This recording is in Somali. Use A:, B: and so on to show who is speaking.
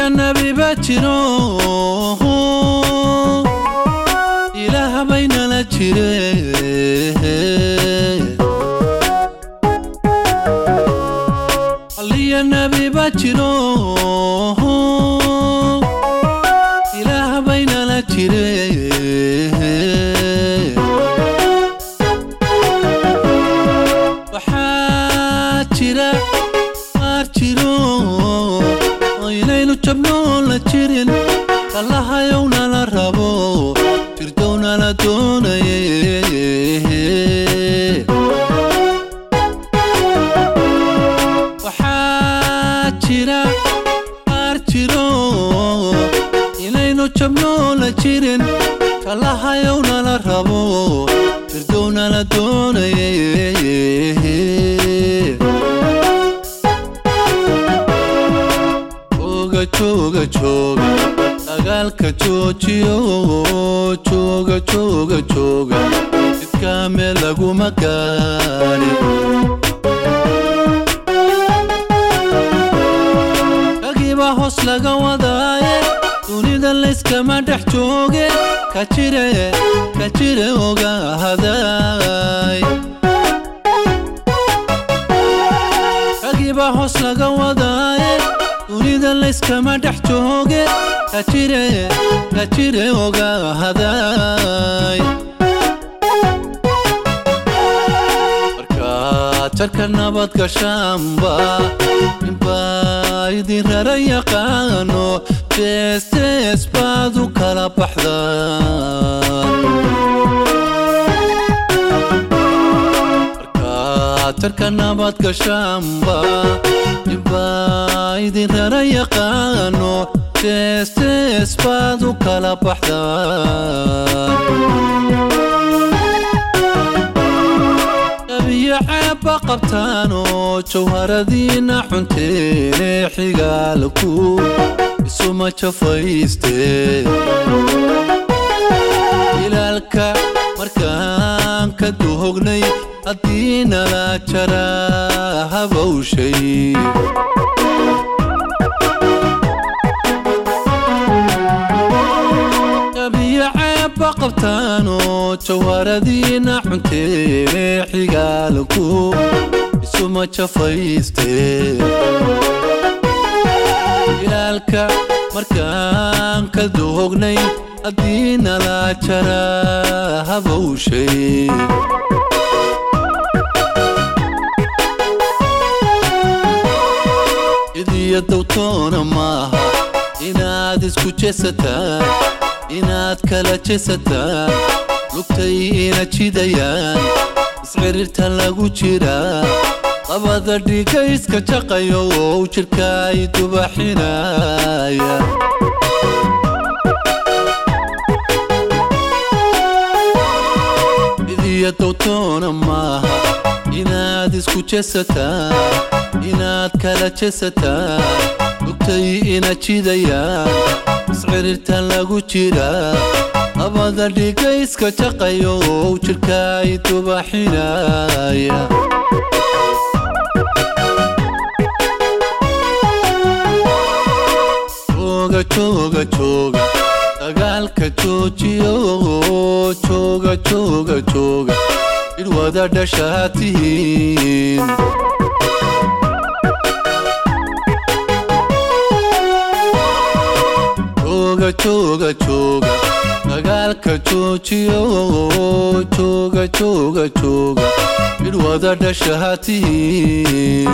A: يا النبي باتشرو إله بين الأجرين يا النبي باتشرو إله بين الأجرين وحاتشرا مارشرو ويلينو جبنو لجرين الله يونا لربو تردونا لدوني وحاتشرا مارشرو ويلينو جبنو لجرين الله يونا لربو تردونا لدوني Choga choga, agalka chochiyo. Choga choga choga, itkame lagu makani. Kagiba hos laga wadaye, dunida layskama dhex jooge. Kachire oga haday. Kagiba hos laga wadaye, dunida layskama dhex jooge. Kachire oga haday. Markaad jarka nabad gashaanba ninbaa idin rara yaqaano. Jees baad u kala baxdaan. Markaad jarka nabad gashaanba ninbaa idin rara yaqaano. Jees baad u kala baxdaan. Abiya ceebba qabtaano jawharadiina xunteene xigaalku isuma jafayste. Ilaalka markaan ka duhognay haddii nala jaraa habawshay. Abiya ceebba qabtaano jawharadiina xunteene xigaalku isuma jafayste. Ilaalka markaan ka duhognay haddii nala jaraa habawshay. idiya dawtoona maaha inaad isku jeesataan. inaad kala jeesataan lugtay ina jidayaan. iscirirta lagu jiraa qabada dhiiga iska jaqayo oo jirka ay dubaxinaya. idiya dawtoona maaha inaad isku jeesataan. inaad kala jeesataan lugtay ina jidayaan. iscirirta lagu jiraa qabada dhiiga iska jaqayo oo jirka ay dubaxinaya. Choga choga, dagaalka joojiyo. Choga choga choga, id wada dhashaatihiin. Choga choga, dagaalka joojiyo. Choga choga choga, id wada dhashaatihiin.